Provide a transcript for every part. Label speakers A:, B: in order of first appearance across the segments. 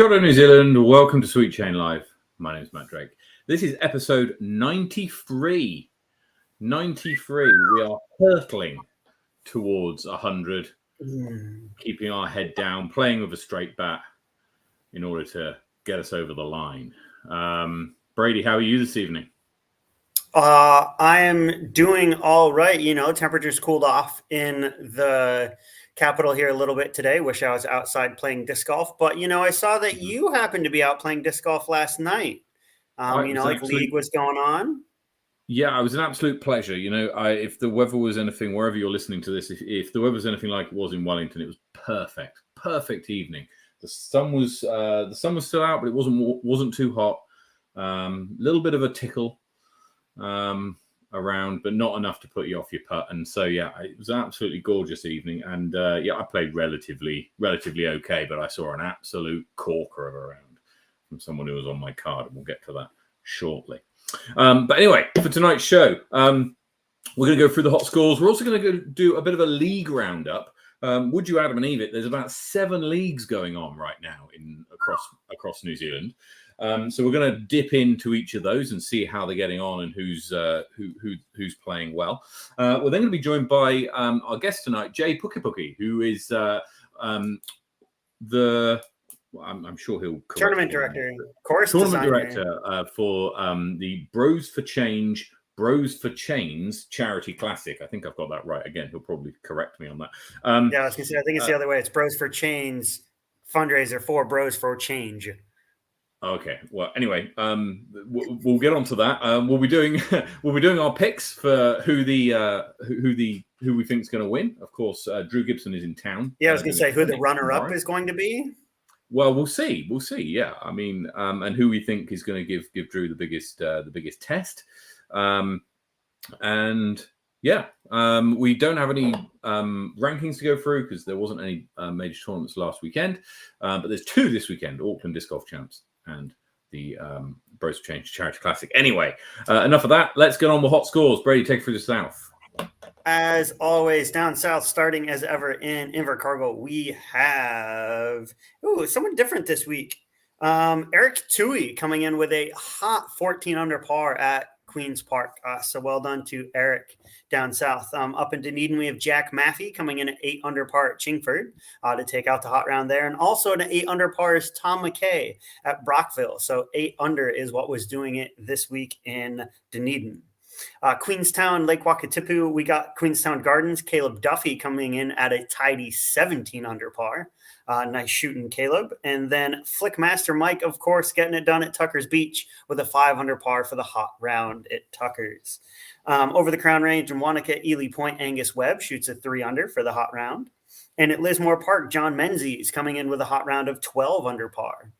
A: Kia ora, New Zealand. Welcome to Sweet Chain Live. My name is Matt Drake. This is episode 93. 93. We are hurtling towards 100, keeping our head down, playing with a straight bat in order to get us over the line. Brady, how are you this evening?
B: I am doing all right. You know, temperatures cooled off in the capital here a little bit today. Wish I was outside playing disc golf, but you know, I saw that you happened to be out playing disc golf last night. League was going on.
A: Yeah, it was an absolute pleasure. You know, if the weather was anything, wherever you're listening to this, if the weather was anything like it was in Wellington, it was perfect evening. The sun was still out, but it wasn't too hot. Little bit of a tickle around, but not enough to put you off your putt. And so, yeah, it was an absolutely gorgeous evening. And I played relatively okay, but I saw an absolute corker of a round from someone who was on my card, and we'll get to that shortly. But anyway, for tonight's show, we're going to go through the hot scores. We're also going to do a bit of a league roundup. Would you, Adam and Eve, there's about 7 leagues going on right now across New Zealand. So we're going to dip into each of those and see how they're getting on and who's playing well. We're then going to be joined by our guest tonight, Jaye Pukepuke, who is I'm sure he'll
B: tournament director,
A: director for the Bros for Chains Charity Classic. I think I've got that right. Again, he'll probably correct me on that.
B: I was going to say, I think it's the other way. It's Bros for Chains fundraiser for Bros for Change.
A: Okay. Well, anyway, we'll get onto that. We'll be doing our picks for who we think is going to win. Of course, Drew Gibson is in town.
B: Yeah, I was going to say who the runner-up is going to be.
A: Well, we'll see. Yeah, I mean, and who we think is going to give Drew the biggest test. We don't have any rankings to go through because there wasn't any major tournaments last weekend. But there's 2 this weekend: Auckland Disc Golf Champs and the Bros for Change Charity Classic. Anyway, enough of that. Let's get on with hot scores. Brady, take it through the South.
B: As always, down south, starting as ever in Invercargill, we have someone different this week. Eric Tui coming in with a hot 14 under par at Queen's Park. So well done to Eric down south. Up in Dunedin, we have Jack Maffey coming in at 8 under par at Chingford to take out the hot round there. And also at 8 under par is Tom McKay at Brockville. So 8 under is what was doing it this week in Dunedin. Queenstown, Lake Wakatipu, we got Queenstown Gardens, Caleb Duffy coming in at a tidy 17 under par. Nice shooting, Caleb. And then Flickmaster Mike, of course, getting it done at Tucker's Beach with a 5 under par for the hot round at Tucker's. Over the Crown Range in Wanaka, Ely Point, Angus Webb shoots a 3 under for the hot round. And at Lismore Park, John Menzies coming in with a hot round of 12 under par.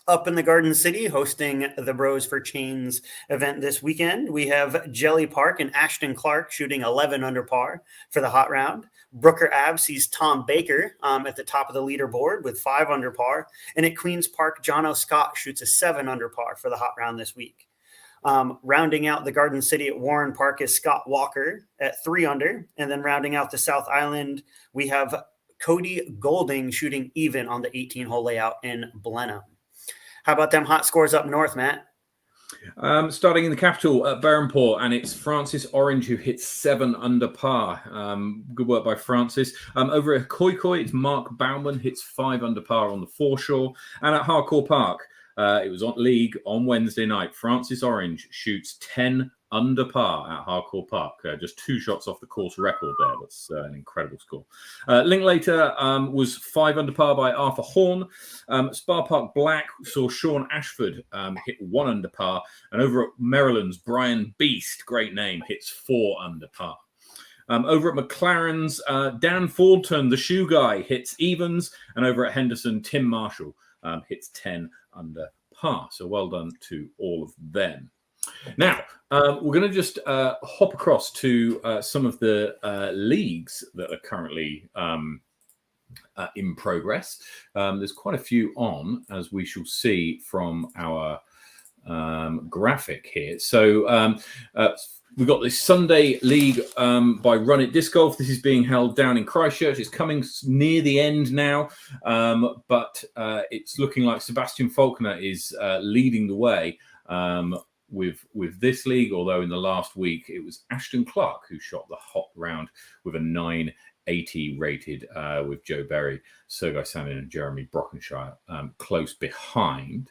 B: Up in the Garden City, hosting the Bros for Chains event this weekend, we have Jelly Park and Ashton Clark shooting 11 under par for the hot round. Brooker Ave sees Tom Baker at the top of the leaderboard with 5 under par. And at Queen's Park, John O'Scott shoots a 7 under par for the hot round this week. Rounding out the Garden City at Warren Park is Scott Walker at 3 under. And then rounding out the South Island, we have Cody Golding shooting even on the 18-hole layout in Blenheim. How about them hot scores up north, Matt?
A: Starting in the capital at Berhampore, and it's Francis Orange who hits 7 under par. Good work by Francis. Over at Khoikhoi, it's Mark Bauman hits 5 under par on the foreshore. And at Harcourt Park, it was on league on Wednesday night. Francis Orange shoots 10 under par at Harcourt Park. Just 2 shots off the course record there. That's an incredible score. Linklater was 5 under par by Arthur Horn. Spa Park Black saw Sean Ashford hit 1 under par. And over at Maryland's, Brian Beast, great name, hits 4 under par. Over at McLaren's, Dan Fordton, the shoe guy, hits evens. And over at Henderson, Tim Marshall hits 10 under par. So well done to all of them. Now, we're going to just hop across to some of the leagues that are currently in progress. There's quite a few on, as we shall see from our graphic here. So We've got this Sunday league by Run It Disc Golf. This is being held down in Christchurch. It's coming near the end now, but it's looking like Sebastian Faulkner is leading the way with this league, although in the last week it was Ashton Clark who shot the hot round with a 980 rated with Joe Berry, Sergei Sanin and Jeremy Brockenshire close behind.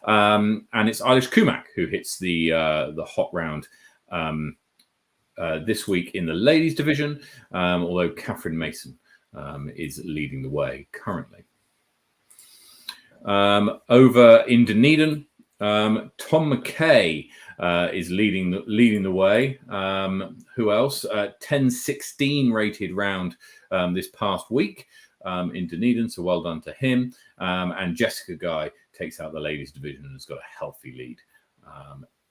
A: And it's Eilish Kumak who hits the hot round this week in the ladies division, although Catherine Mason is leading the way currently. Over in Dunedin, Tom McKay is leading the way. Who else? 10-16 rated round this past week in Dunedin, so well done to him. And Jessica Guy takes out the ladies division and has got a healthy lead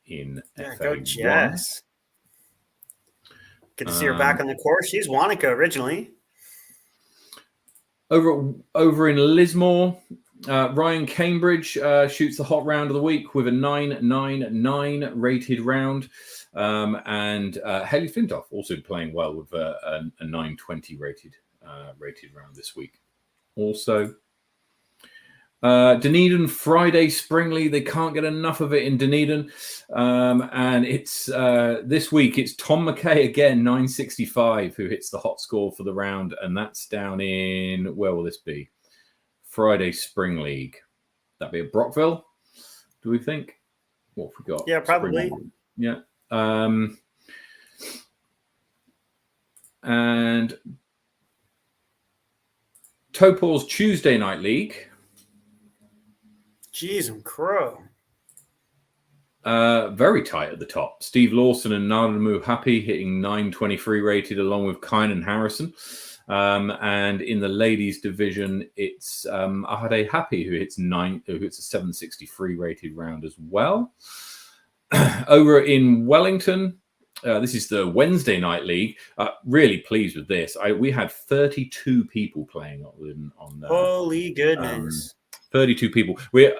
A: in FA1.
B: Jess. Good to see her back on the course. She's Wanaka originally.
A: Over in Lismore, Ryan Cambridge shoots the hot round of the week with a 999 rated round. And Haley Flintoff also playing well with a 920 rated round this week. Also, Dunedin Friday Spring League. They can't get enough of it in Dunedin. And it's this week, it's Tom McKay again, 965, who hits the hot score for the round. And that's down in, where will this be? Friday Spring League. That'd be at Brockville, do we think? What have we got?
B: Yeah, probably.
A: Yeah. And Topor's Tuesday Night League.
B: Jeez and crow.
A: Very tight at the top. Steve Lawson and Nadamu Happy hitting 923 rated, along with Kynan Harrison. And in the ladies division, it's Ahade Happy who hits a 763 rated round as well. Over in Wellington, this is the Wednesday Night League. Really pleased with this. We had 32 people playing on
B: holy goodness.
A: 32 people. We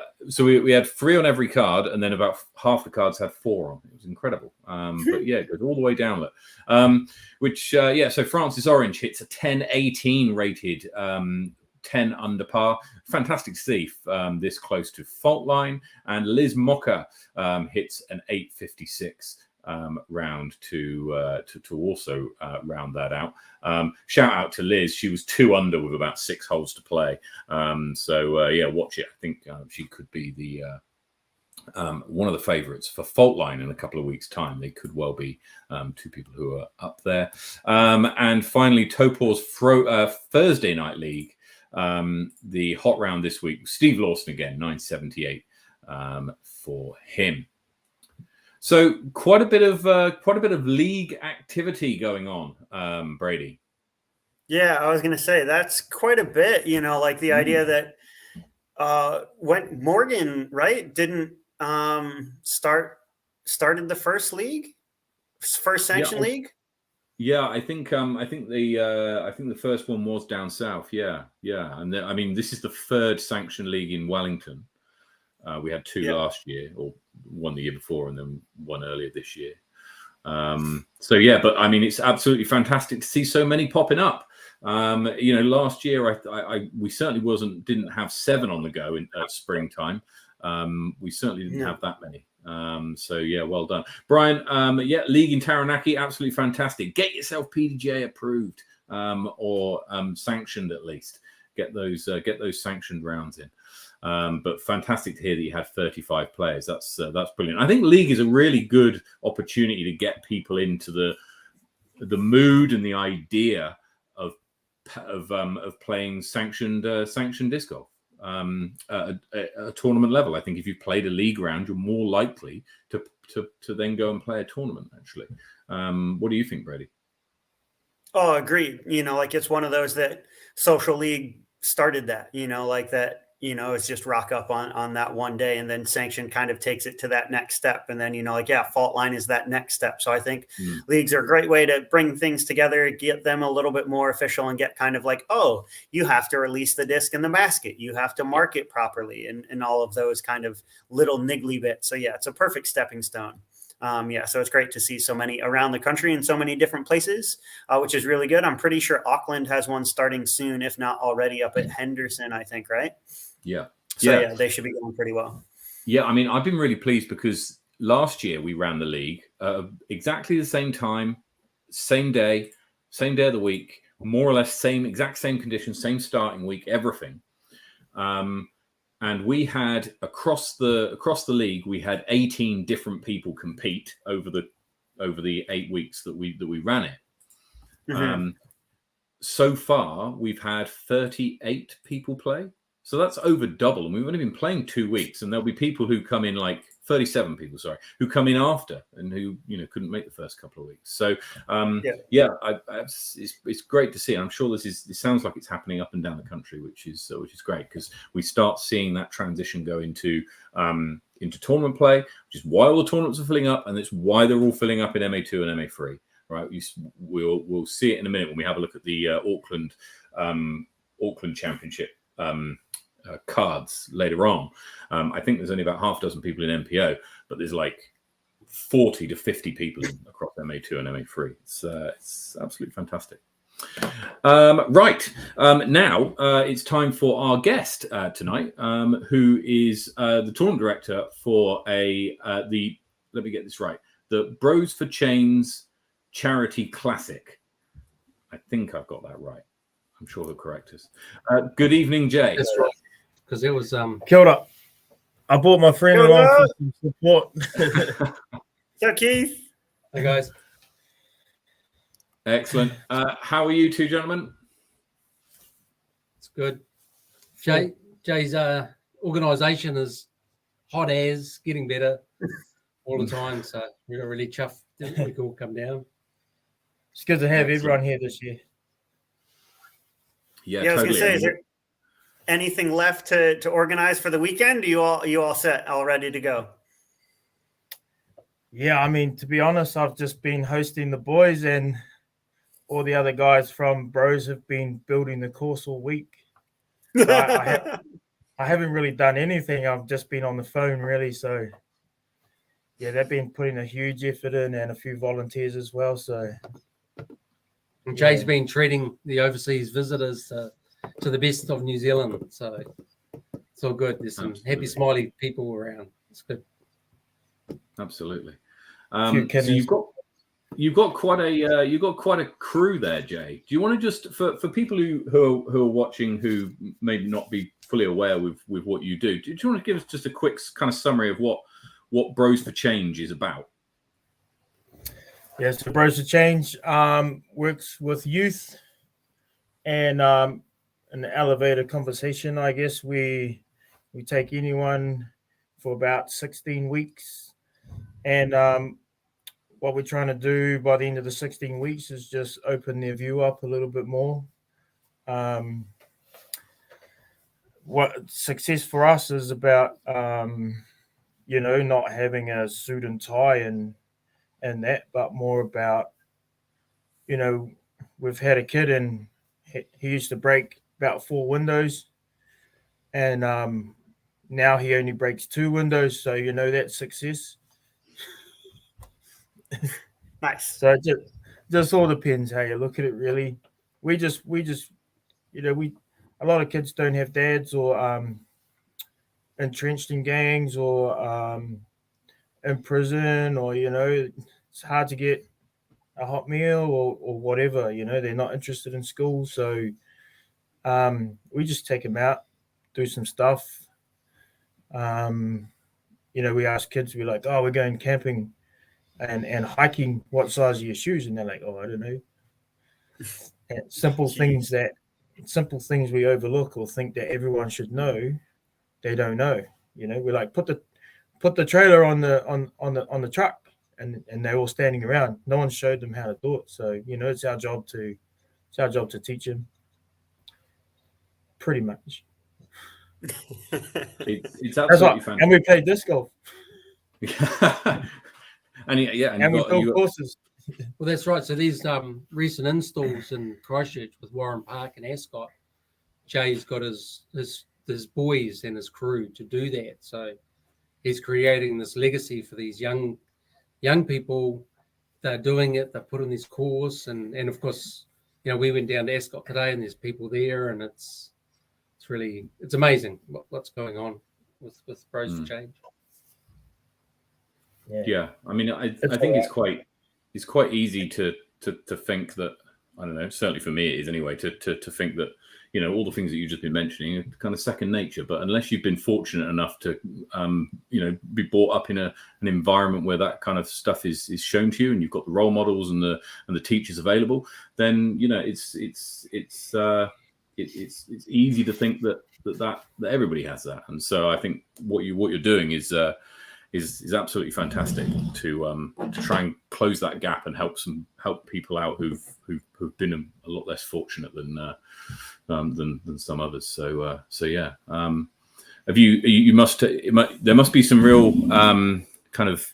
A: had 3 on every card, and then about half the cards had 4 on. It was incredible. But yeah, it goes all the way down. So Francis Orange hits a 1018 rated, 10 under par. Fantastic to see this close to fault line. And Liz Mocker hits an 856 round to also round that out. Shout out to Liz. She was 2 under with about 6 holes to play. Watch it. I think she could be the one of the favourites for fault line in a couple of weeks' time. They could well be 2 people who are up there. And finally, Topor's Thursday Night League. The hot round this week, Steve Lawson again, 978 for him. So quite a bit of league activity going on, Brady.
B: Yeah, I was going to say that's quite a bit. Like the idea that when Morgan didn't started the first sanction league.
A: Yeah, I think the first one was down south. Yeah, and this is the 3rd sanction league in Wellington. We had 2 last year, or 1 the year before, and then 1 earlier this year. But it's absolutely fantastic to see so many popping up. Last year we certainly didn't have 7 on the go at springtime. We certainly didn't have that many. Well done, Brian. League in Taranaki, absolutely fantastic. Get yourself PDGA approved or sanctioned at least. Get those sanctioned rounds in. But fantastic to hear that you had 35 players. That's brilliant. I think league is a really good opportunity to get people into the mood and the idea of playing sanctioned disc golf at a tournament level. I think if you've played a league round, you're more likely to then go and play a tournament. Actually, what do you think, Brady?
B: Oh, agreed. It's one of those that social league started that. That. It's just rock up on that one day, and then sanction kind of takes it to that next step. And then, fault line is that next step. So I think leagues are a great way to bring things together, get them a little bit more official, and get kind of like, oh, you have to release the disc in the basket. You have to mark it properly, and all of those kind of little niggly bits. So yeah, it's a perfect stepping stone. So it's great to see so many around the country in so many different places, which is really good. I'm pretty sure Auckland has one starting soon, if not already, up at Henderson, I think, right?
A: Yeah.
B: So yeah, they should be going pretty well.
A: Yeah, I mean, I've been really pleased because last year we ran the league exactly the same time, same day of the week, more or less exact same conditions, same starting week, everything. And we had across the league, we had 18 different people compete over the 8 weeks that we ran it.
B: Mm-hmm.
A: So far, we've had 38 people play. So that's over double. And we've only been playing 2 weeks. And there'll be people who come in, like 37 people, who come in after and who, couldn't make the first couple of weeks. So, it's great to see. And I'm sure this sounds like it's happening up and down the country, which is great because we start seeing that transition go into tournament play, which is why all the tournaments are filling up. And it's why they're all filling up in MA2 and MA3. Right, we'll see it in a minute when we have a look at the Auckland Championship cards later on. I think there's only about half a dozen people in MPO, but there's like 40 to 50 people across MA2 and MA3. It's absolutely fantastic. Now it's time for our guest tonight, who is the tournament director for let me get this right, the Bros for Chains Charity Classic. I think I've got that right. I'm sure he'll correct us. Good evening, Jay.
C: That's right. Because it was
D: Kia ora. I brought my friend along for some support.
B: So Keith.
C: Hey guys.
A: Excellent. How are you two gentlemen?
C: It's good. Jay's organisation is hot as, getting better all the time. So we got really chuffed that we could all come down.
D: It's good to have everyone here this year.
B: Yeah, I was
A: totally.
B: gonna say, is there anything left to organize for the weekend? Are you all set, all ready to go?
D: Yeah, I mean, to be honest, I've just been hosting the boys, and all the other guys from Bros have been building the course all week. So I haven't really done anything. I've just been on the phone, really. So yeah, they've been putting a huge effort in, and a few volunteers as well. So.
C: And Jay's been treating the overseas visitors to the best of New Zealand, so it's all good. There's some happy, smiley people around. It's good.
A: Absolutely. So you've got quite a crew there, Jay. Do you want to just for people who are watching who may not be fully aware with what you do? Do you want to give us just a quick kind of summary of what Bros for Change is about?
D: Yes, so Bros for Change works with youth and an elevator conversation. I guess we take anyone for about 16 weeks. And what we're trying to do by the end of the 16 weeks is just open their view up a little bit more. What success for us is about, not having a suit and tie and that, but more about, we've had a kid and he used to break about 4 windows, and now he only breaks 2 windows. So that's success.
B: Nice.
D: So it just all depends how you look at it, really. We just a lot of kids don't have dads or entrenched in gangs or in prison, or it's hard to get a hot meal or whatever. They're not interested in school, so we just take them out, do some stuff. We ask kids, we're like, oh, we're going camping and hiking, what size are your shoes? And they're like, oh, I don't know. And simple things we overlook or think that everyone should know, they don't know. We're like, put the trailer on the truck, and they're all standing around. No one showed them how to do it. So it's our job to teach them. Pretty much.
A: It's absolutely fantastic.
D: And we play disc golf.
A: and
D: we build courses.
C: Well, that's right. So these recent installs in Christchurch with Warren Park and Ascot, Jay's got his boys and his crew to do that. So he's creating this legacy for these young young people, they're doing it. They're putting this course, and of course, we went down to Ascot today, and there's people there, and it's amazing what's going on with Bros for Change.
A: Yeah. I mean, I think it's quite easy to think that, I don't know, certainly for me it is anyway, to think that, all the things that you've just been mentioning are kind of second nature. But unless you've been fortunate enough to, be brought up in an environment where that kind of stuff is shown to you, and you've got the role models and the teachers available, then it's easy to think that everybody has that. And so I think what you're doing is absolutely fantastic to try and close that gap and help people out who've been a lot less fortunate than some others. So yeah. Have there must be some real kind of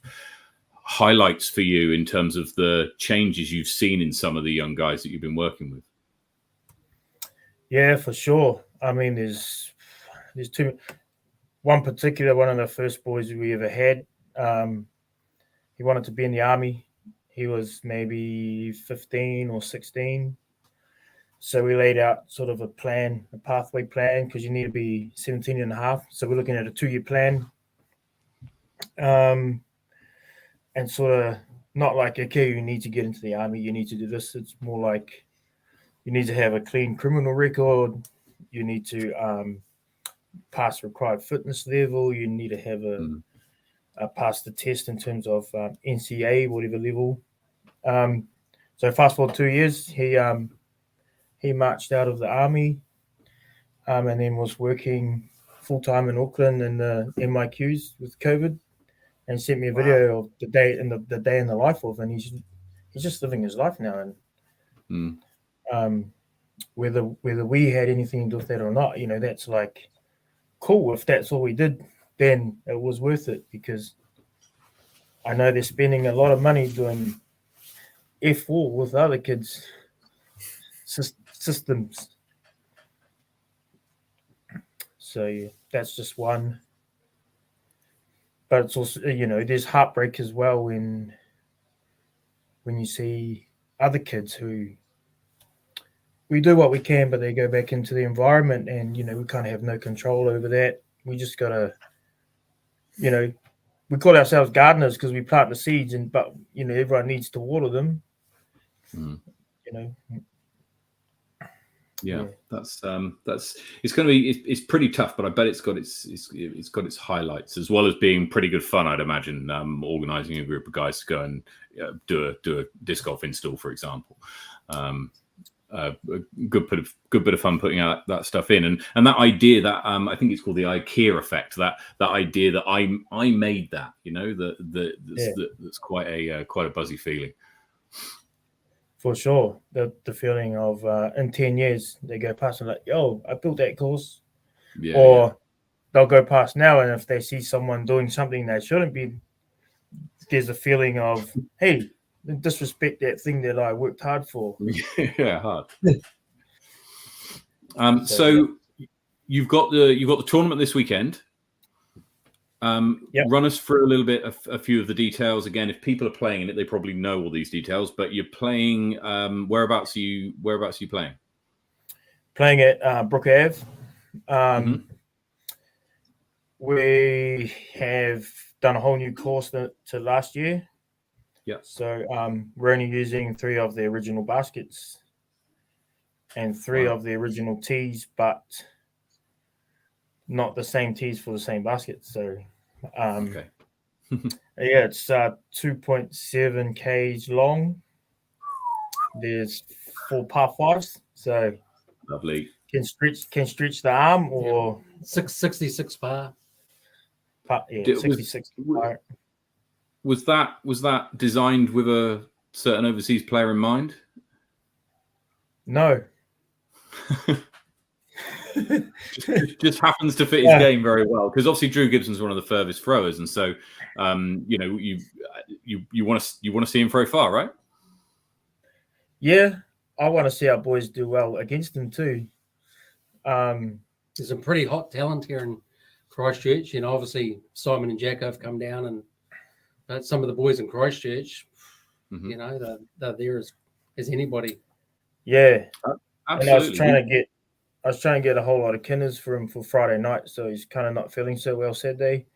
A: highlights for you in terms of the changes you've seen in some of the young guys that you've been working with.
D: Yeah, for sure. I mean, there's one of the first boys we ever had. He wanted to be in the army. He was maybe 15 or 16. So we laid out sort of a pathway plan, because you need to be 17 and a half. So we're looking at a 2-year plan. And sort of not like, okay, you need to get into the army, you need to do this. It's more like you need to have a clean criminal record. You need to pass required fitness level. You need to have pass the test in terms of NCA, whatever level. So fast forward 2 years, he marched out of the army, and then was working full time in Auckland in the MIQs with COVID, and sent me a video of the day in the life of, and he's just living his life now. And whether we had anything to do with that or not, that's like cool. If that's all we did, then it was worth it, because I know they're spending a lot of money doing F4 with other kids' systems. So yeah, that's just one. But it's also, there's heartbreak as well when you see other kids who, we do what we can, but they go back into the environment, and we kind of have no control over that. We just gotta, we call ourselves gardeners because we plant the seeds, but everyone needs to water them.
A: Yeah, that's it's going to be it's pretty tough, but I bet it's got its highlights, as well as being pretty good fun. I'd imagine organizing a group of guys to go and do a disc golf install, for example. A good bit of fun putting out that stuff in, and that idea that I think it's called the IKEA effect. That idea that I made that, that's quite a buzzy feeling.
D: For sure, the feeling of in 10 years they go past and like, yo, I built that course, or they'll go past now, and if they see someone doing something they shouldn't be, there's a feeling of, hey, disrespect that thing that I worked hard for.
A: Yeah, hard. So you've got the tournament this weekend. Run us through a little bit of a few of the details. Again, if people are playing in it, they probably know all these details. But you're playing. Whereabouts are you playing?
D: Playing at Brook Ave. We have done a whole new course to last year.
A: Yeah.
D: So we're only using 3 of the original baskets and 3 of the original tees, but not the same tees for the same basket. So
A: okay.
D: Yeah, it's 2.7 k's long. There's 4 par 5s, so
A: lovely.
D: Can stretch the arm, or
C: 66 par.
D: 66 par.
A: Was that designed with a certain overseas player in mind?
D: No.
A: just happens to fit his game very well, because obviously Drew Gibson's one of the furthest throwers, and so you want to see him throw far, right?
D: Yeah, I want to see our boys do well against him too.
C: There's some pretty hot talent here in Christchurch. Obviously Simon and Jacko have come down, But some of the boys in Christchurch,
A: Mhm.
C: you know, they're there as anybody.
D: Yeah.
A: Absolutely.
D: And I was trying to get a whole lot of kinners for him for Friday night, so he's kind of not feeling so well Saturday.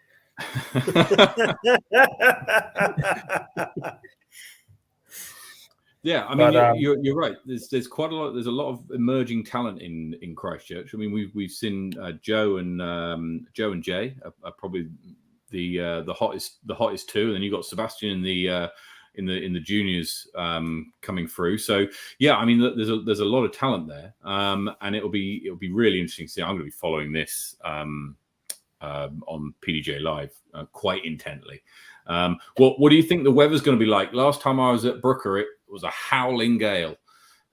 A: Yeah, I mean,
D: But,
A: you're right. There's quite a lot. There's a lot of emerging talent in Christchurch. I mean, we've seen Joe and Jaye are probably the hottest two, and then you got Sebastian in the juniors coming through. So yeah, I mean, there's a lot of talent there, and it'll be really interesting to see. I'm going to be following this on PDJ Live quite intently. What do you think the weather's going to be like? Last time I was at Brooker, it was a howling gale.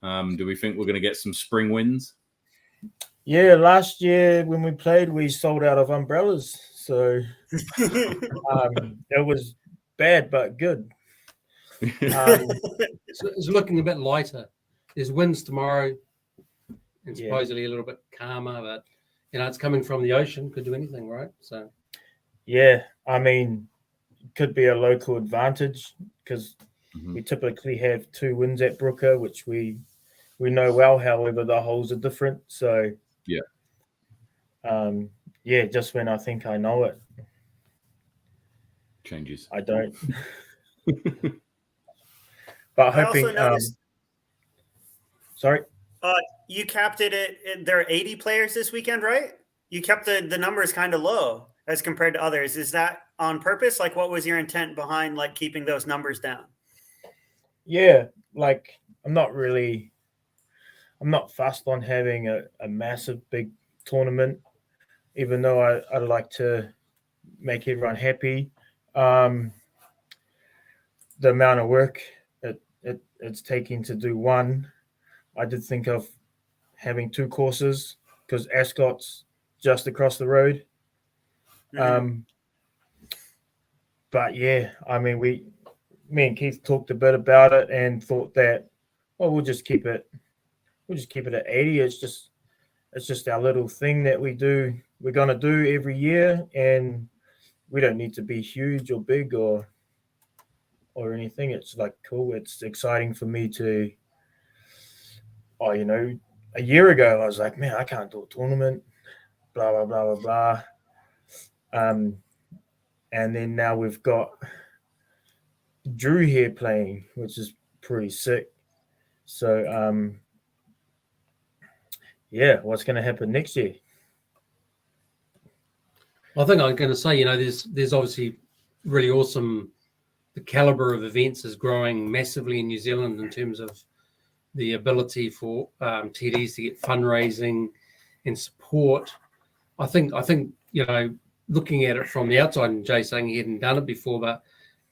A: Do we think we're going to get some spring winds?
D: yeah, last year when we played, we sold out of umbrellas, so it was bad but good.
C: It's looking a bit lighter. There's winds tomorrow, and
D: Yeah.
C: supposedly a little bit calmer, but you know, it's coming from the ocean. Could do anything, right? So
D: Yeah, I mean, it could be a local advantage because
A: Mhm.
D: we typically have 2 wins at Brooker, which we know well. However, the holes are different. So yeah, just when I think I know it,
A: Changes.
D: I don't. But
B: I
D: hoping.
B: also noticed
D: Sorry.
B: you capped it at there are 80 players this weekend, right? You kept the numbers kind of low as compared to others. Is that on purpose? Like, what was your intent behind like keeping those numbers down?
D: Yeah, like I'm not fussed on having a massive big tournament, even though I'd like to make everyone happy. The amount of work it's taking to do one, I did think of having 2 courses because Ascot's just across the road. But yeah, I mean, me and Keith talked a bit about it and thought that, well, we'll just keep it at 80. It's just our little thing that we're gonna do every year, and we don't need to be huge or big or anything. It's like cool. It's exciting for me to. Oh, you know, a year ago I was like, man, I can't do a tournament. Blah blah blah blah blah. And then now we've got Drew here playing, which is pretty sick. So yeah, what's going to happen next year?
C: I think I'm going to say, you know, there's obviously really awesome. The caliber of events is growing massively in New Zealand in terms of the ability for TDs to get fundraising and support. I think you know, looking at it from the outside, and Jay saying he hadn't done it before, but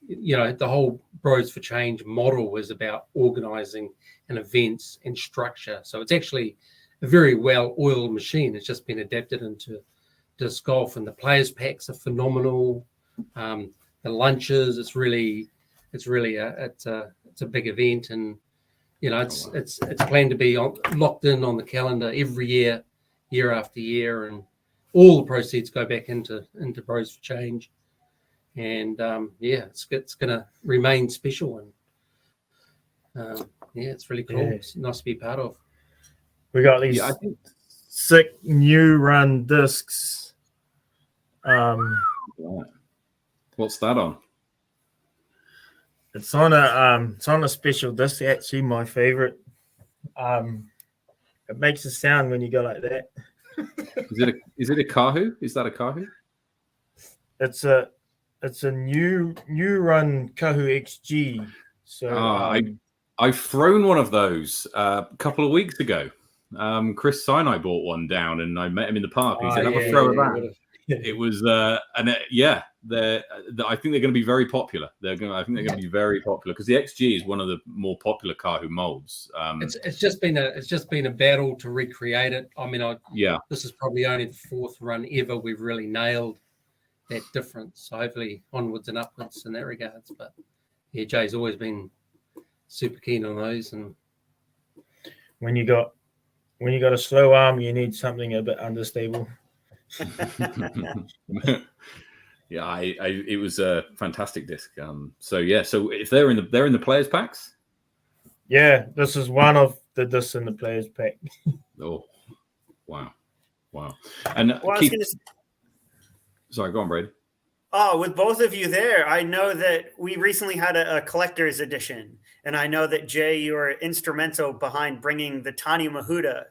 C: you know, the whole Bros for Change model was about organising and events and structure. So it's actually a very well-oiled machine. It's just been adapted into disc golf, and the players packs are phenomenal. The lunches, it's really a big event, and you know, it's planned to be locked in on the calendar every year after year, and all the proceeds go back into Bros for Change. And yeah, it's going to remain special, and yeah, it's really cool.
D: Yeah.
C: It's nice to be part of.
D: We got these sick new run discs.
A: What's that on?
D: It's on a special disc. Actually, my favorite. It makes a sound when you go like that.
A: Is it a Kahoo? Is that a Kahoo?
D: It's a new run Kahoo XG. So
A: I've thrown one of those a couple of weeks ago. Chris Sinai bought one down, and I met him in the park. He said, "Have a throw of that." It was, I think they're going to be very popular. I think they're going to be very popular because the XG is one of the more popular Kahoo molds.
C: It's just been a battle to recreate it. I mean, this is probably only the 4th run ever we've really nailed that difference. So hopefully onwards and upwards in that regards. But yeah, Jay's always been super keen on those. And
D: when you got a slow arm, you need something a bit understable.
A: Yeah, it was a fantastic disc. So if they're in the players packs.
D: Yeah, this is one of the discs in the players pack.
A: Oh, wow. And
B: Well, I was gonna say,
A: sorry, go on, Brady.
B: oh, with both of you there, I know that we recently had a collector's edition, and I know that Jay, you were instrumental behind bringing the Tani Mahuda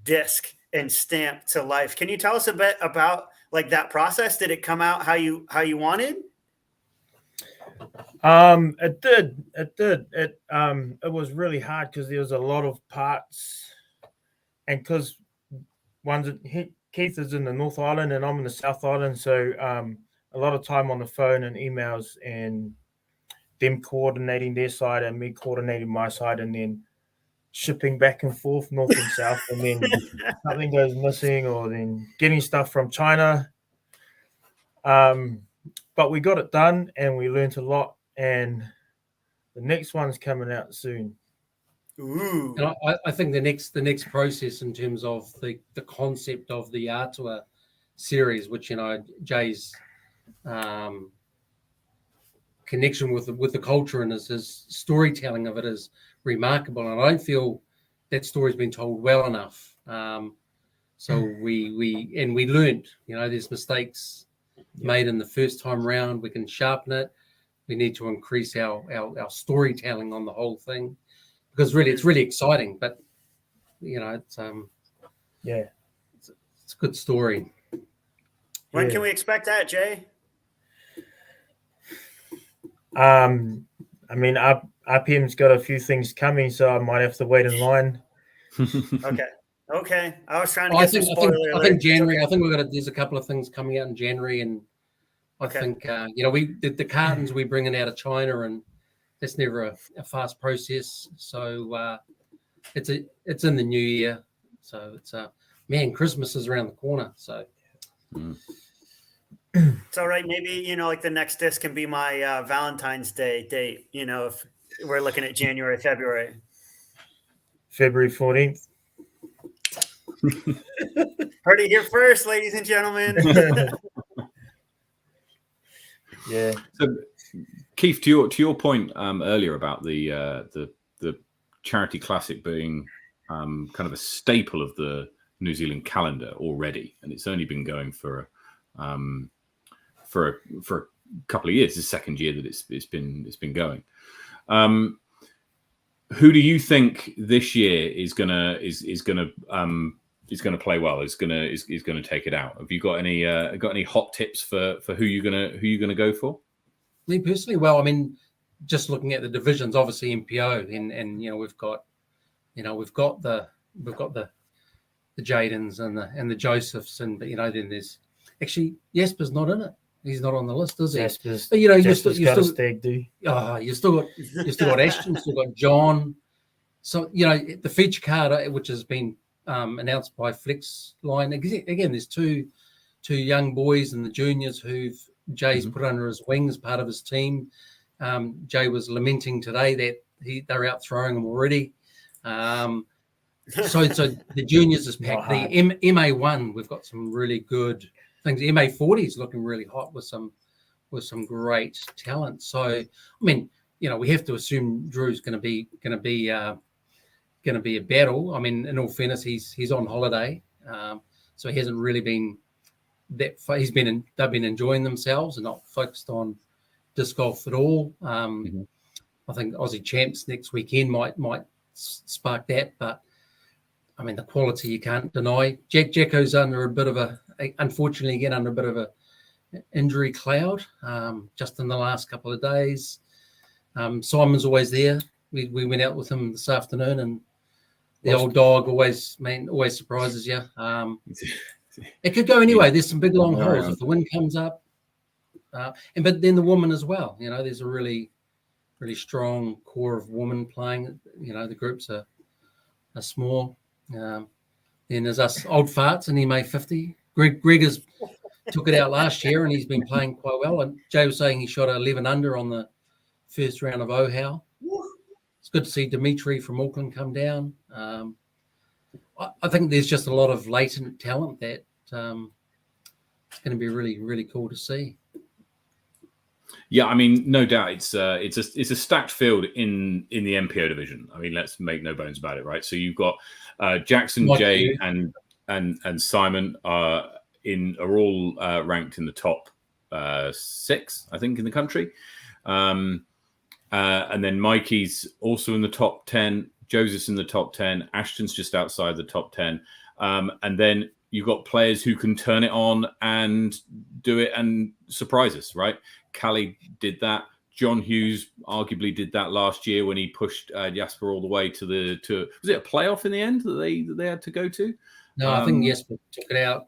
B: disc and stamp to life. Can you tell us a bit about like that process? Did it come out how you wanted?
D: It did. It was really hard because there was a lot of parts, and because Keith is in the North Island and I'm in the South Island, so a lot of time on the phone and emails, and them coordinating their side and me coordinating my side, and then shipping back and forth north and south, and then something goes missing, or then getting stuff from China. But we got it done, and we learned a lot, and the next one's coming out soon.
B: Ooh.
C: And I think the next process in terms of the concept of the Atua series, which Jay's connection with the culture and his storytelling of it is remarkable, and I don't feel that story's been told well enough. So we learned, there's mistakes made in the first time round. We can sharpen it. We need to increase our storytelling on the whole thing, because really it's really exciting. But it's it's a good story.
B: When can we expect that, Jay?
D: I mean, RPM's got a few things coming, so I might have to wait in line.
B: Okay. I was trying to get some spoiler
C: I think January. Okay. I think there's a couple of things coming out in January, and I think the cartons we bringing out of China, and that's never a fast process. So it's in the new year. So it's Christmas is around the corner. So.
B: It's all right. Maybe, like the next disc can be my Valentine's Day date, if we're looking at January, February
D: 14th.
B: Heard it here first, ladies and gentlemen.
D: Yeah.
A: So, Keith, to your point earlier about the Charity Classic being kind of a staple of the New Zealand calendar already, and it's only been going for a couple of years. The second year that it's been going. Who do you think this year is gonna play well? Is gonna take it out? Have you got any hot tips for who you're gonna go for?
C: Me personally, well, I mean, just looking at the divisions, obviously MPO, and we've got the Jadens and the Josephs, and then there's actually Jasper's not in it. He's not on the list, is he?
D: Jasper's,
C: but
D: you still stag do.
C: You still got Ashton, still got John. So the feature card, which has been announced by Flexline, again, there's two young boys and the juniors who've Jay's put under his wing as part of his team. Jay was lamenting today that they're out throwing him already. So the juniors is packed. The MA1, we've got some really good things. MA40 is looking really hot with some great talent. So I mean, we have to assume Drew's going to be a battle. I mean, in all fairness, he's on holiday, so he hasn't really been that. They've been enjoying themselves and not focused on disc golf at all. I think Aussie Champs next weekend might spark that, but I mean, the quality you can't deny. Jacko's under a bit of unfortunately again under a bit of a injury cloud just in the last couple of days. Simon's always there. We went out with him this afternoon, and the old dog always surprises you. It could go anyway. There's some big long holes if the wind comes up, but then the woman as well. There's a really, really strong core of women playing. The groups are small. Then there's us old farts in MA 50. Greg has took it out last year, and he's been playing quite well. And Jay was saying he shot 11 under on the first round of Ohau. It's good to see Dimitri from Auckland come down. I think there's just a lot of latent talent that it's going to be really, really cool to see.
A: Yeah, I mean, no doubt, it's a stacked field in the MPO division. I mean, let's make no bones about it, right? So you've got Jackson,
C: Like
A: Jay,
C: you.
A: and Simon are all ranked in the top 6, I think, in the country, and then Mikey's also in the top 10. Joseph's in the top 10. Ashton's just outside the top 10, and then you've got players who can turn it on and do it and surprise us, right? Callie did that. John Hughes arguably did that last year when he pushed Jasper all the way to was it a playoff in the end that they had to go to?
C: No, I think Jasper took it out.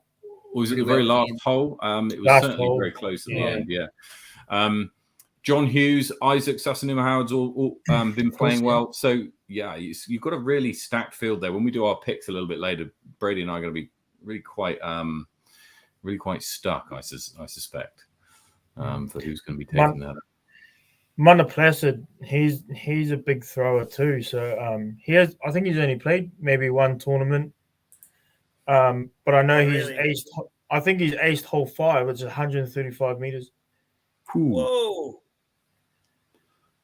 A: Or was it the very last hole? It was
D: Last
A: certainly
D: hole.
A: very close at the
C: Yeah.
A: end. Yeah. John Hughes, Isaac Sassanuma Howard's all been playing well. So yeah, you've got a really stacked field there. When we do our picks a little bit later, Brady and I are going to be really quite stuck, I suspect, for who's going to be taking that.
D: Mana Placid, he's a big thrower too. So I think he's only played maybe one tournament. But I know he's aced. I think he's aced hole 5, which is 135 meters.
A: Ooh,
B: Whoa!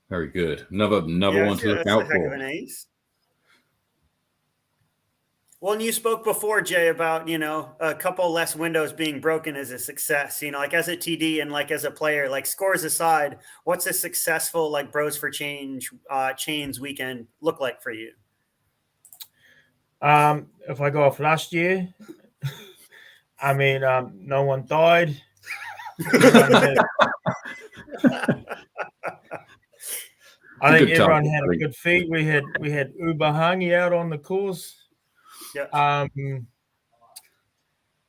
A: very good. Another one to look out
B: a heck of
A: for.
B: an ace. Well, and you spoke before, Jay, about, a couple less windows being broken as a success, like as a TD and like as a player, like scores aside, what's a successful like Bros for Chains weekend look like for you?
D: If I go off last year, I mean, no one died. I think everyone had a good feed. We had Uber Hangi out on the course.
B: Yep.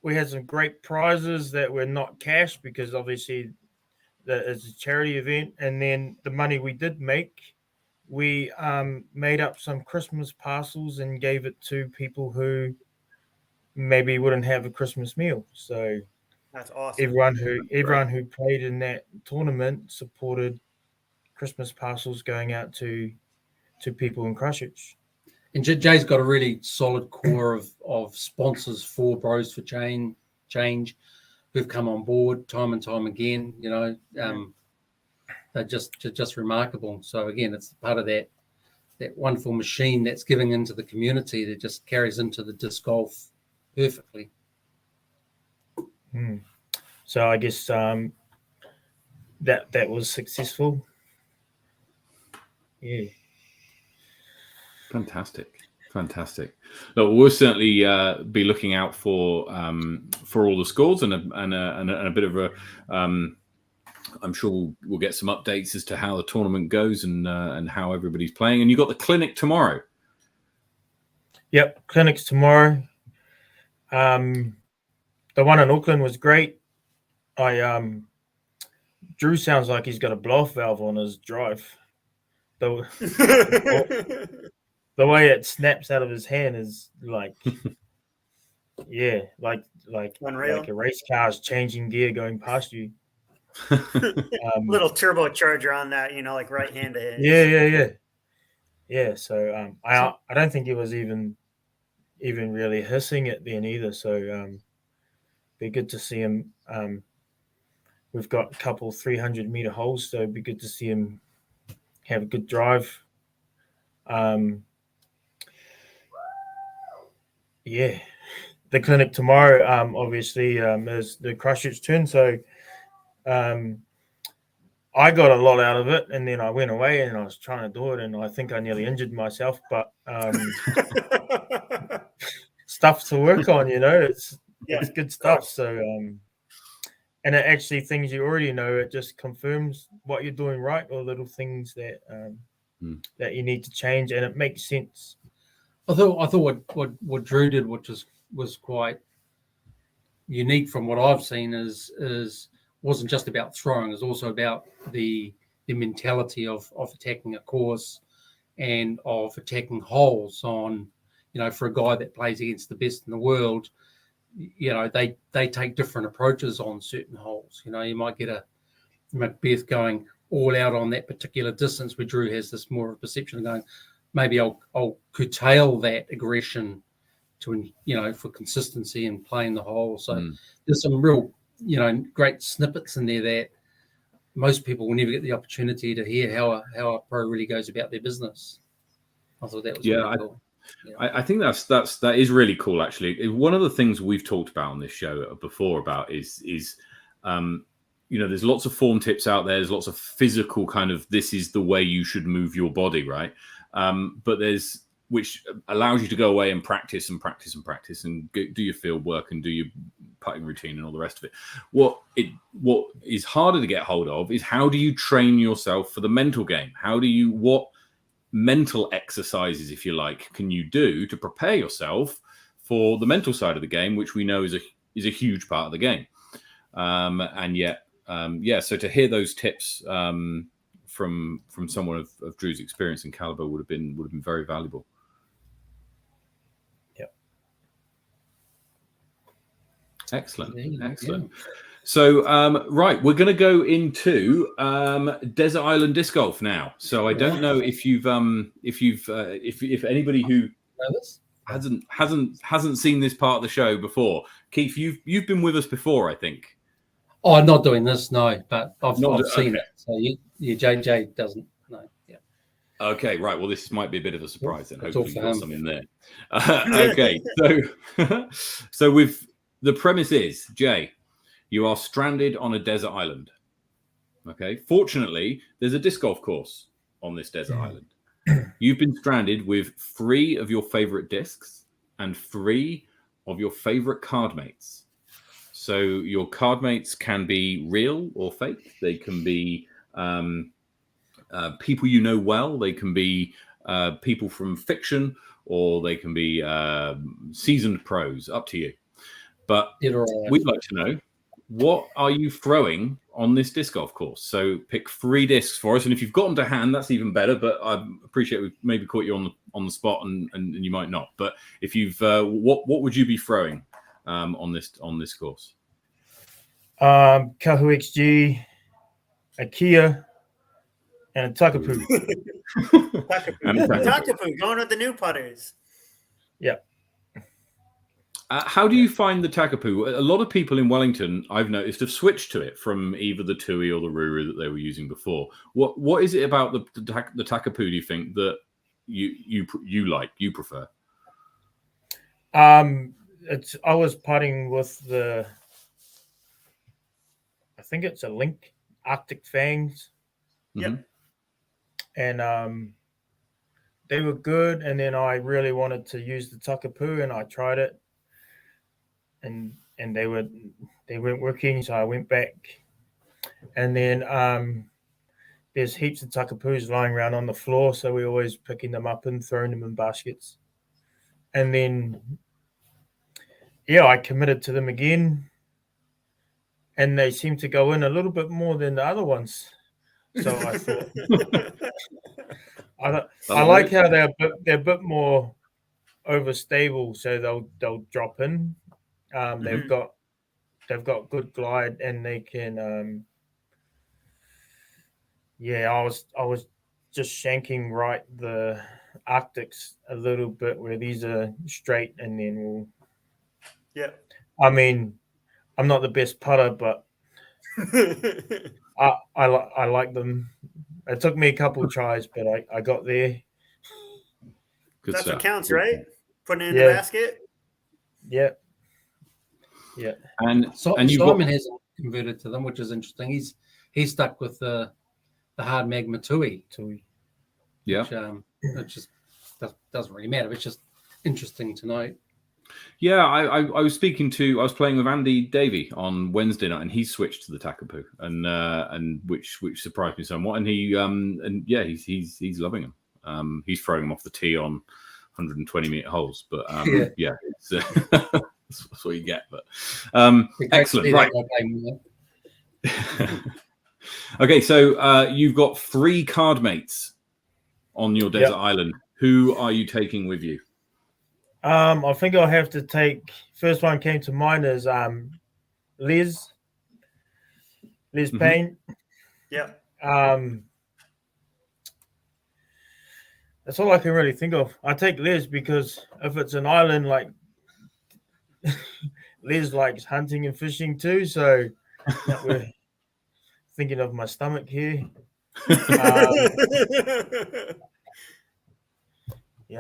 D: We had some great prizes that were not cash because obviously it's a charity event. And then the money we did make, we made up some Christmas parcels and gave it to people who maybe wouldn't have a Christmas meal. So
B: that's awesome.
D: Everyone who played in that tournament supported Christmas parcels going out to people in Christchurch.
C: And Jay's got a really solid core of sponsors for Bros for Change who've come on board time and time again. They're just remarkable. So again, it's part of that wonderful machine that's giving into the community that just carries into the disc golf perfectly.
D: So I guess that was successful. Yeah.
A: Fantastic. Look, we'll certainly be looking out for all the scores and a bit of a. I'm sure we'll get some updates as to how the tournament goes and how everybody's playing. And you got the clinic tomorrow.
D: Yep, clinics tomorrow. The one in Auckland was great. Drew sounds like he's got a blow-off valve on his drive. The way it snaps out of his hand is like, yeah, like
B: unreal.
D: Like a race car's changing gear going past you.
B: Little turbocharger on that, like right hand to hand.
D: Yeah. So I don't think it was even really hissing it then either. So be good to see him. We've got a couple 300-meter holes, so it'd be good to see him have a good drive. Yeah, the clinic tomorrow, obviously, is the Christchurch turn. So I got a lot out of it, and then I went away and I was trying to do it, and I think I nearly injured myself. But stuff to work on, it's good stuff. So and it actually things you already know. It just confirms what you're doing right, or little things that that you need to change, and it makes sense.
C: I thought what Drew did, which was quite unique from what I've seen, is wasn't just about throwing. It's also about the mentality of attacking a course and of attacking holes on, for a guy that plays against the best in the world, they take different approaches on certain holes. You might get a Macbeth going all out on that particular distance where Drew has this more of a perception of going, maybe I'll curtail that aggression to, for consistency and playing the hole. So there's some real great snippets in there that most people will never get the opportunity to hear how a pro really goes about their business. I thought that was really cool.
A: I think that is really cool. Actually, one of the things we've talked about on this show before about is there's lots of form tips out there. There's lots of physical kind of this is the way you should move your body, right? But there's which allows you to go away and practice and practice and practice and do your field work and do your putting routine and all the rest of it. What is harder to get hold of is how do you train yourself for the mental game? What mental exercises, if you like, can you do to prepare yourself for the mental side of the game, which we know is a huge part of the game. So to hear those tips from someone of Drew's experience and caliber would have been very valuable.
D: Yep.
A: Excellent. Yeah. So, right, we're going to go into Desert Island Disc Golf now. So I don't know if anybody who hasn't seen this part of the show before. Keith, you've been with us before, I think.
C: Oh, I'm not doing this, no, but I've seen it. So JJ doesn't know. Yeah.
A: Okay, right. Well, this might be a bit of a surprise then. Hopefully, you've got something there. Okay, so with the premise is, Jay, you are stranded on a desert island. Okay. Fortunately, there's a disc golf course on this desert island. You've been stranded with 3 of your favorite discs and 3 of your favorite card mates. So your card mates can be real or fake. They can be people you know well. They can be people from fiction, or they can be seasoned pros. Up to you. But we'd like to know, what are you throwing on this disc golf course? So pick 3 discs for us, and if you've got them to hand, that's even better. But I appreciate we've maybe caught you on the spot, and you might not. But if you've what would you be throwing on this course?
D: Kahu XG, a Kia, and a Takapoo.
B: Takapoo going with the new putters.
D: Yeah.
A: How do you find the Takapoo? A lot of people in Wellington, I've noticed, have switched to it from either the Tui or the Ruru that they were using before. What is it about the Takapoo, do you think, that you like, you prefer?
D: I was putting with I think it's a Link Arctic Fangs.
B: Yep.
D: And they were good, and then I really wanted to use the Takapoo, and I tried it. And they weren't working, so I went back. And then there's heaps of Takapoos lying around on the floor, so we're always picking them up and throwing them in baskets. And then, I committed to them again, and they seem to go in a little bit more than the other ones. So I thought, I like how they're a bit more overstable, so they'll drop in. They've got good glide, and they can. I was just shanking right the Arctics a little bit, where these are straight, and then we'll.
B: Yeah.
D: I mean, I'm not the best putter, but I like them. It took me a couple of tries, but I got there.
A: Good
B: That's
A: stuff.
B: what counts, right? Putting it in the basket.
D: Yeah. Yeah.
A: And
C: Simon hasn't converted to them, which is interesting. He's stuck with the hard magma Tui.
A: Yeah.
C: Which just doesn't really matter. It's just interesting to know.
A: Yeah, I was playing with Andy Davey on Wednesday night, and he switched to the Takapoo, and which surprised me somewhat. And he's loving them. He's throwing them off the tee on 120-meter holes, but it's, that's what you get. But excellent, right? Okay, so you've got 3 card mates on your desert island. Who are you taking with you?
D: I think I'll have to take. First one came to mind is Liz Payne.
B: Yeah.
D: That's all I can really think of. I take Liz because if it's an island like Liz likes hunting and fishing too, so that we're thinking of my stomach here.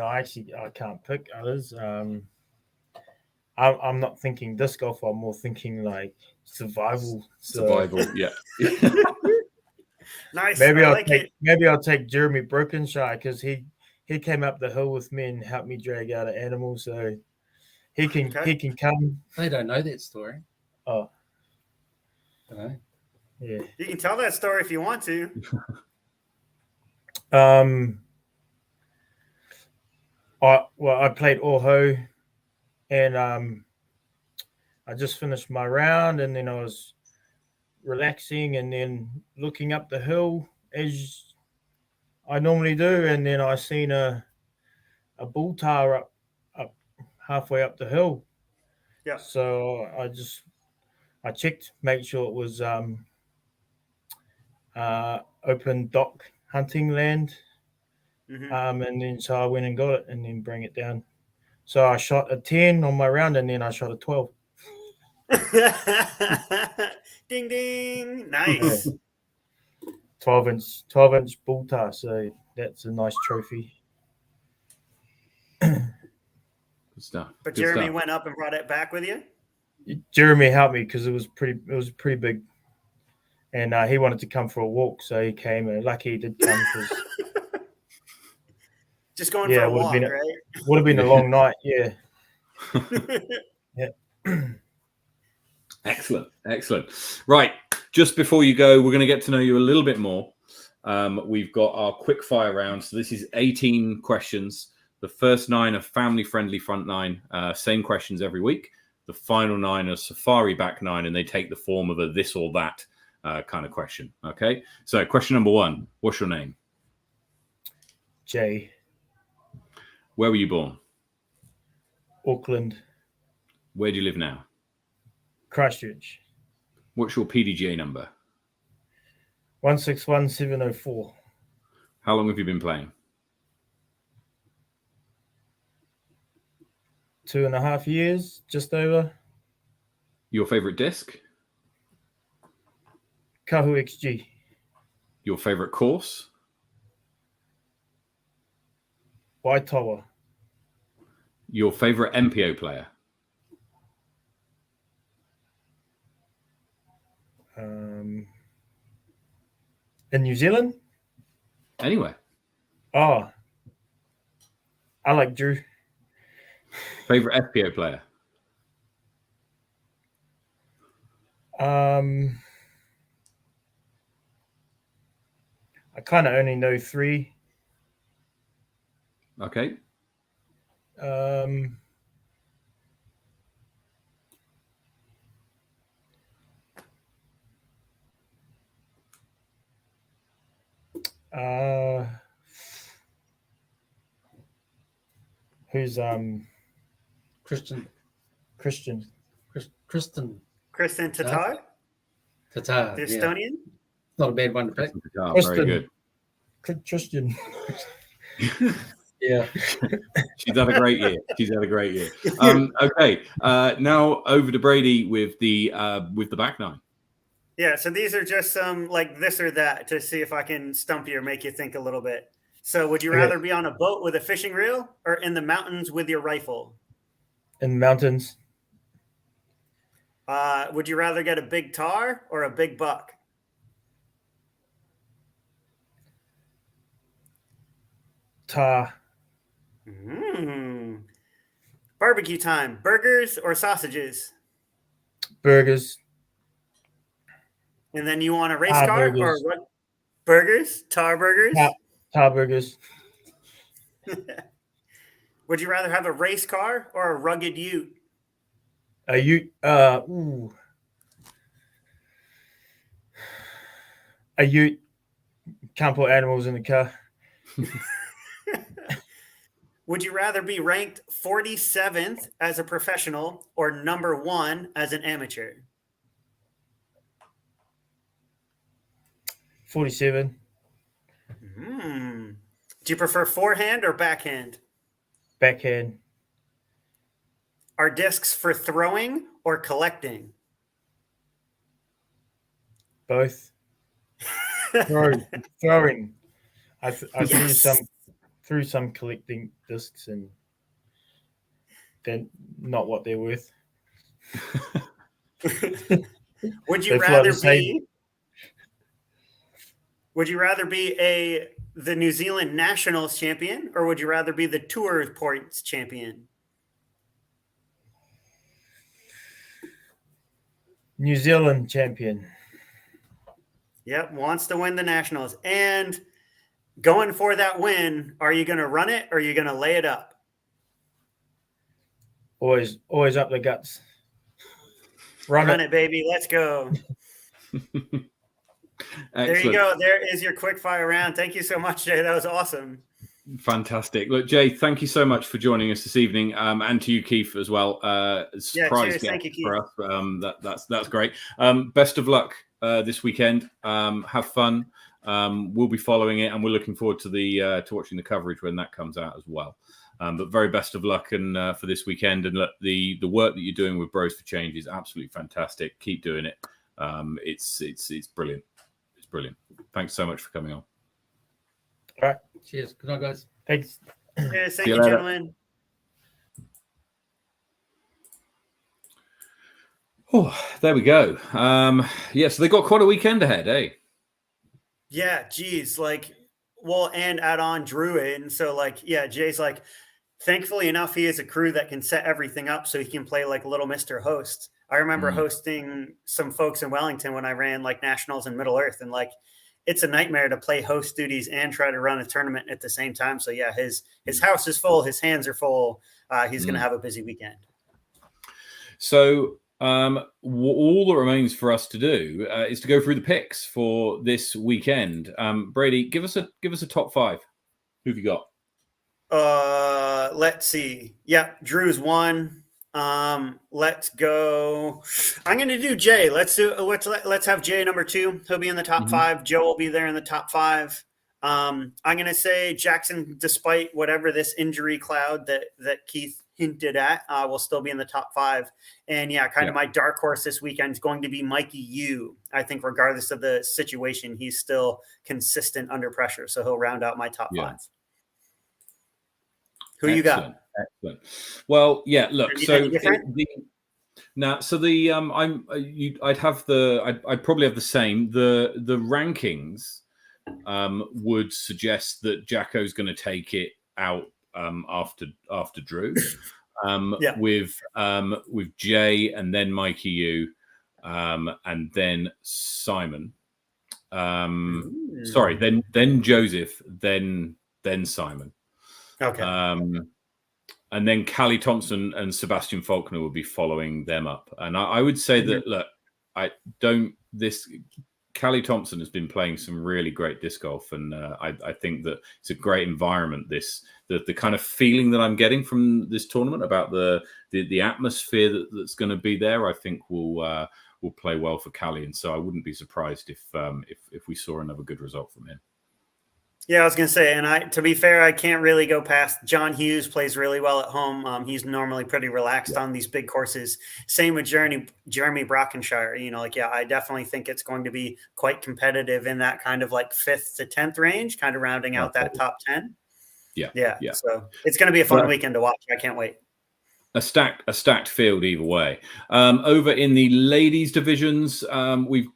D: I can't pick others. I'm not thinking disc golf. I'm more thinking like survival. So
A: Survival, yeah.
B: Nice.
D: maybe
B: I
D: I'll
B: like
D: take
B: it.
D: maybe I'll take Jeremy Brokenshire because he came up the hill with me and helped me drag out an animal. So he can come.
C: They don't know that story.
D: Oh,
C: Don't know.
D: yeah.
B: You can tell that story if you want to.
D: I played Oho, and I just finished my round, and then I was relaxing, and then looking up the hill as I normally do, and then I seen a bull tar up halfway up the hill.
B: Yeah.
D: So I checked, make sure it was open dock hunting land.
B: Mhm.
D: And then so I went and got it and then bring it down. So I shot a 10 on my round and then I shot a 12.
B: Ding ding. Nice.
D: 12-inch bull tar. So that's a nice trophy.
A: Good stuff.
B: But
A: Good
B: Jeremy
A: stuff.
B: went up and brought it back with you?
D: Jeremy helped me because it was pretty big. And he wanted to come for a walk, so he came. And lucky he did come because
B: Just going for a walk, right?
D: Would have been a long night. Yeah.
A: Excellent. Right. Just before you go, we're going to get to know you a little bit more. We've got our quick fire round. So this is 18 questions. The first 9 are family friendly front 9, same questions every week. The final 9 are safari back 9, and they take the form of a this or that kind of question. Okay. So question number 1, what's your name?
D: Jaye.
A: Where were you born?
D: Auckland.
A: Where do you live now?
D: Christchurch.
A: What's your PDGA number?
D: 161704.
A: How long have you been playing?
D: 2.5 years, just over.
A: Your favorite disc?
D: Kahu XG.
A: Your favorite course?
D: Waitoa.
A: Your favorite MPO player?
D: In New Zealand?
A: Anywhere.
D: Oh, I like Drew.
A: Favorite FPO player?
D: I kind of only know 3.
A: Okay.
D: Who's
C: Kristen
B: Tatar,
C: Tatar.
B: the
C: Yeah.
B: Estonian.
C: Not a bad one to pick.
A: Very good.
D: Tristan.
C: Yeah.
A: She's had a great year. Okay. Now over to Brady with the back 9.
B: Yeah, so these are just some like this or that to see if I can stump you or make you think a little bit. So would you rather be on a boat with a fishing reel or in the mountains with your rifle?
D: In the mountains.
B: Would you rather get a big tar or a big buck?
D: Tar.
B: Barbecue time, burgers or sausages?
D: Burgers.
B: And then you want a race
D: Tar
B: car
D: burgers.
B: or what? Burgers? Tar burgers?
D: Tar burgers.
B: Would you rather have a race car or a rugged ute?
D: A ute. A ute. Can't put animals in the car.
B: Would you rather be ranked 47th as a professional or number 1 as an amateur?
D: 47.
B: Do you prefer forehand or backhand?
D: Backhand.
B: Are discs for throwing or collecting?
D: Both. Throwing. I
B: Yes.
D: threw some collecting discs, and they're not what they're worth.
B: Would you
D: They fly
B: rather
D: the same.
B: be? Would you rather be the New Zealand Nationals champion, or would you rather be the Tour Points champion?
D: New Zealand champion.
B: Yep, wants to win the Nationals. And going for that win, are you going to run it or are you going to lay it up?
D: Always up the guts.
B: Run it, baby. Let's go. There you go. There is your quick fire round. Thank you so much, Jay. That was awesome.
A: Fantastic. Look, Jay, thank you so much for joining us this evening, and to you, Keith, as well. Surprise
B: thank you, Keith.
A: for us. That's great. Best of luck this weekend. Have fun. We'll be following it, and we're looking forward to watching the coverage when that comes out as well. But very best of luck and for this weekend. And look, the work that you're doing with Bros for Change is absolutely fantastic. Keep doing it. It's brilliant. It's brilliant. Thanks so much for coming on.
D: All right.
C: Cheers. Good night, guys.
D: Thanks.
B: Cheers. Thank you, gentlemen.
A: Oh, there we go. So they got quite a weekend ahead, eh?
B: Yeah, geez. And add on Drew in. So, Jay's like, thankfully enough, he has a crew that can set everything up so he can play like Little Mr. Host. I remember hosting some folks in Wellington when I ran like Nationals in Middle Earth, and like it's a nightmare to play host duties and try to run a tournament at the same time. So yeah, his house is full, his hands are full. He's going to have a busy weekend.
A: So all that remains for us to do is to go through the picks for this weekend. Brady, give us a top five. Who have you got?
B: Let's see. Yeah, Drew's one. Let's go. I'm going to do Jay. Let's have Jay number 2. He'll be in the top 5. Joe will be there in the top 5. I'm going to say Jackson, despite whatever this injury cloud that Keith hinted at, will still be in the top 5. And of my dark horse this weekend is going to be Mikey Yu. I think regardless of the situation, he's still consistent under pressure. So he'll round out my top 5. Who you got?
A: Excellent. Well, yeah. Look, so I'd probably have the same. The rankings would suggest that Jacko's going to take it out after Drew, with Jay and then Mikey Yu, and then Simon. Sorry, then Joseph, then Simon.
B: Okay.
A: And then Callie Thompson and Sebastian Faulkner will be following them up. And I would say that, look, Callie Thompson has been playing some really great disc golf. And I think that it's a great environment. The kind of feeling that I'm getting from this tournament about the atmosphere that's going to be there, I think will play well for Callie. And so I wouldn't be surprised if we saw another good result from him.
B: Yeah, I was going to say, and to be fair, I can't really go past John Hughes. Plays really well at home. He's normally pretty relaxed on these big courses. Same with Jeremy Brockenshire. I definitely think it's going to be quite competitive in that kind of like 5th to 10th range, kind of rounding out that top 10. Yeah. So it's going to be a fun weekend to watch. I can't wait.
A: A stacked field either way. Over in the ladies divisions, we're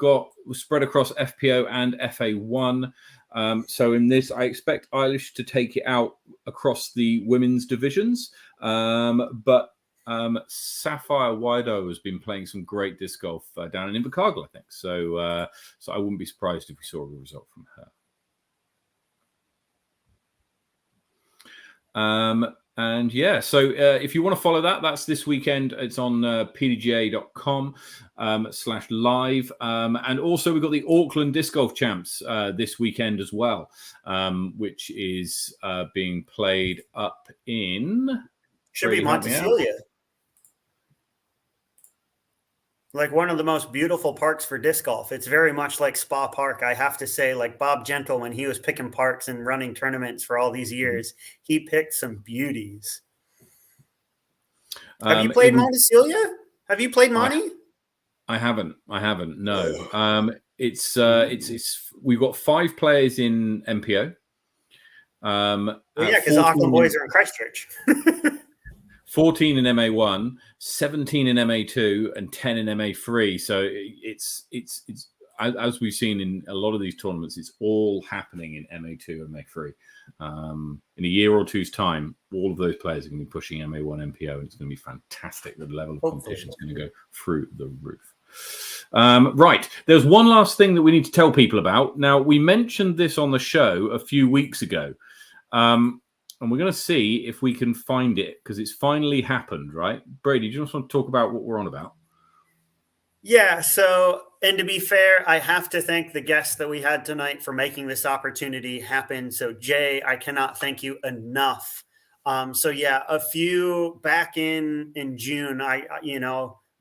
A: spread across FPO and FA1. So in this, I expect Eilish to take it out across the women's divisions. But Sapphire Wido has been playing some great disc golf down in Invercargill, I think. So I wouldn't be surprised if we saw a result from her. So if you want to follow that's this weekend. It's on pdga.com/live. And also we've got the Auckland Disc Golf Champs this weekend as well, which is being played up in...
B: Should be Montefilia. Like one of the most beautiful parks for disc golf. It's very much like Spa Park. I have to say, like Bob Gentle, when he was picking parks and running tournaments for all these years, he picked some beauties. Have you played Montefilia? Have you played Monty?
A: I haven't. No. It's we've got 5 players in MPO.
B: Because the Auckland boys are in Christchurch.
A: 14 in MA1, 17 in MA2, and 10 in MA3. So it's as we've seen in a lot of these tournaments, it's all happening in MA2 and MA3. In a year or two's time, all of those players are going to be pushing MA1 MPO, and it's going to be fantastic. The level of competition is going to go through the roof. Right. There's one last thing that we need to tell people about. Now, we mentioned this on the show a few weeks ago. And we're going to see if we can find it because it's finally happened, right? Brady, do you just want to talk about what we're on about?
B: Yeah. So, and to be fair, I have to thank the guests that we had tonight for making this opportunity happen. So, Jay, I cannot thank you enough. A few back in June,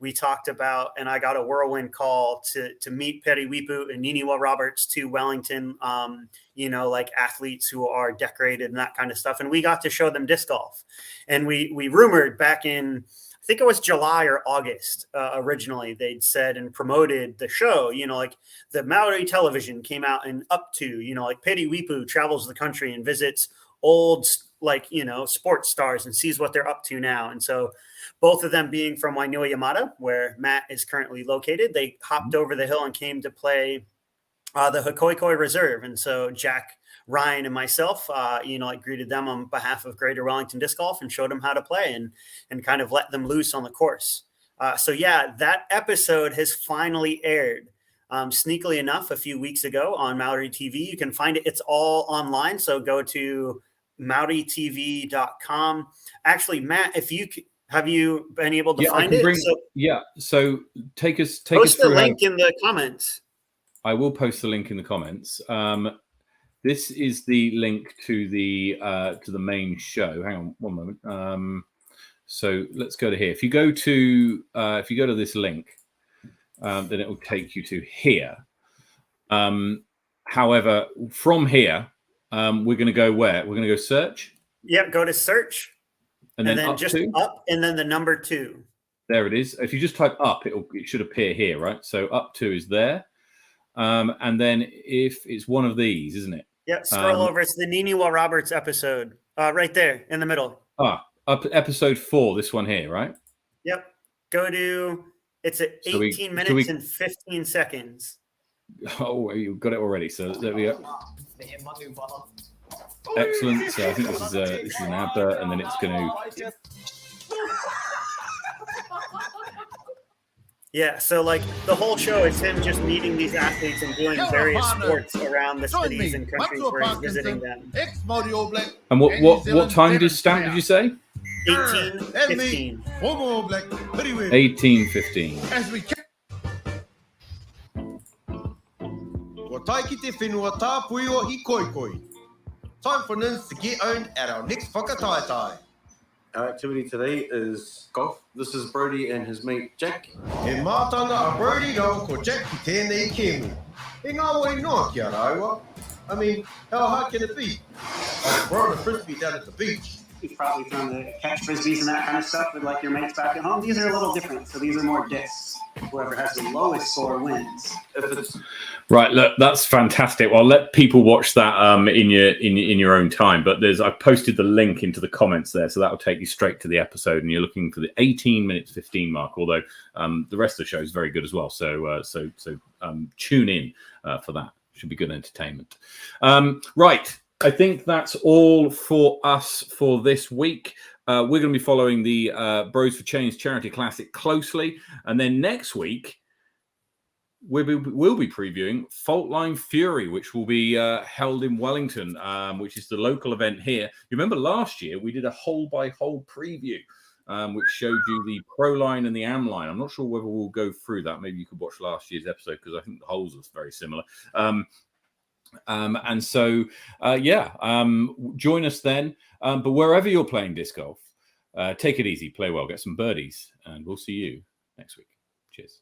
B: we talked about, and I got a whirlwind call to meet Peri Wipu and Niniwa Roberts, 2 Wellington, athletes who are decorated and that kind of stuff. And we got to show them disc golf. And we rumored back in, I think it was July or August, originally they'd said and promoted the show, the Maori television came out and up to, Peri Wipu travels the country and visits old, sports stars and sees what they're up to now. And so both of them being from Wainua Yamada, where Matt is currently located, they hopped over the hill and came to play the Hikoikoi Reserve. And so Jack, Ryan, and myself, greeted them on behalf of Greater Wellington Disc Golf and showed them how to play and kind of let them loose on the course. That episode has finally aired. Sneakily enough, a few weeks ago on Maori TV. You can find it. It's all online. So go to MaoriTV.com. Actually, Matt, have you been able to find it?
A: So take us
B: post
A: through
B: the link in the comments.
A: I will post the link in the comments. This is the link to the main show. Hang on one moment. So let's go to here. If you go to this link, then it will take you to here. However, from here, we're going to go where? We're going to go search.
B: Yep, go to search. And then just up and then the number 2.
A: There it is. If you just type up, it should appear here, right? So up 2 is there. And then if it's one of these, isn't it?
B: Yeah, scroll over. It's the Niniwa Roberts episode right there in the middle.
A: Up episode 4, this one here, right?
B: Yep. Go to, it's at 18 minutes and 15 seconds.
A: Oh, you got it already. So there we go. Excellent. So I think this is an advert, and then it's going to.
B: Yeah, so the whole show is him just meeting these athletes and doing various sports around the cities and countries where he's visiting them.
A: And what time did you say?
B: 18:15.
A: 18:15.
E: Time for Nins to get owned at our next whakataitai.
F: Our activity today is golf. This is Brody and his mate Jack.
E: E mātanga a Brody no ko Jack ki tēnei kēmu. E ngā wai noa ki a rāua. I mean, how hard can it be? Like throwing a frisbee down at the beach.
G: You've probably thrown the catch frisbees and that kind of stuff with your mates back at home. These are a little different, so these are more discs. Whoever has the lowest score wins.
A: Right, look, that's fantastic. Well, let people watch that in your own time. But I've posted the link into the comments there, so that will take you straight to the episode. And you're looking for the 18 minutes 15 mark. Although the rest of the show is very good as well. So tune in for that. Should be good entertainment. Right. I think that's all for us for this week. We're going to be following the Bros for Change Charity Classic closely. And then next week, we'll be previewing Fault Line Fury, which will be held in Wellington, which is the local event here. You remember last year, we did a hole-by-hole preview, which showed you the Pro Line and the Am Line. I'm not sure whether we'll go through that. Maybe you could watch last year's episode because I think the holes are very similar. Join us then. But wherever you're playing disc golf, take it easy, play well, get some birdies, and we'll see you next week. Cheers.